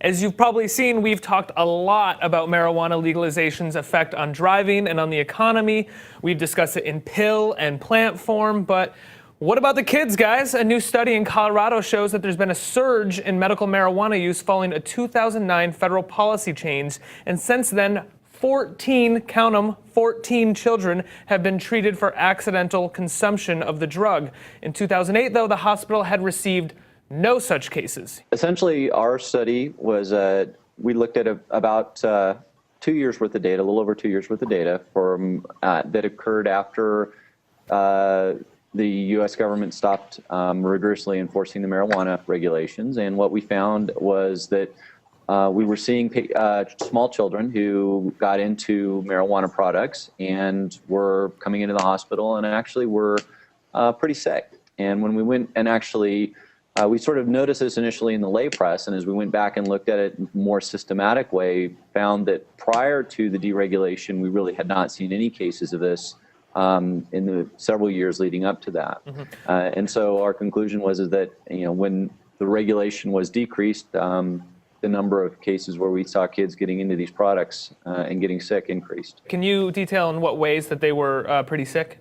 As you've probably seen, we've talked a lot about marijuana legalization's effect on driving and on the economy. We've discussed it in pill and plant form, but what about the kids, guys? A new study in Colorado shows that there's been a surge in medical marijuana use following a 2009 federal policy change, and since then, 14, count them, 14 children have been treated for accidental consumption of the drug. In 2008, though, the hospital had received no such cases. Essentially, our study was, we looked at about 2 years worth of data, a little over 2 years worth of data that occurred after the U.S. government stopped rigorously enforcing the marijuana regulations. And what we found was that we were seeing small children who got into marijuana products and were coming into the hospital and actually were pretty sick. And when we went and actually we sort of noticed this initially in the lay press, and as we went back and looked at it in a more systematic way, found that prior to the deregulation, we really had not seen any cases of this in the several years leading up to that. And so our conclusion was that when the regulation was decreased, the number of cases where we saw kids getting into these products and getting sick increased. Can you detail in what ways that they were pretty sick?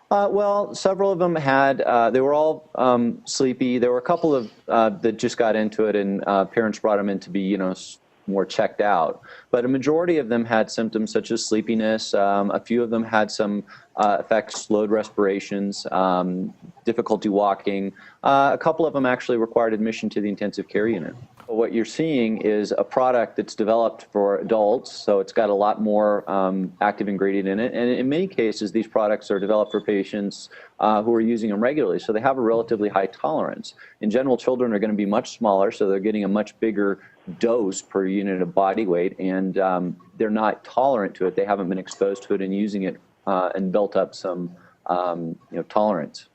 Well, several of them had, they were all sleepy. There were a couple of that just got into it and parents brought them in to be, more checked out. But a majority of them had symptoms such as sleepiness. A few of them had some effects, slowed respirations, difficulty walking. A couple of them actually required admission to the intensive care unit. What you're seeing is a product that's developed for adults, so it's got a lot more active ingredient in it. And in many cases, these products are developed for patients who are using them regularly, so they have a relatively high tolerance. In general, children are going to be much smaller, so they're getting a much bigger dose per unit of body weight, and they're not tolerant to it. They haven't been exposed to it and using it and built up some tolerance.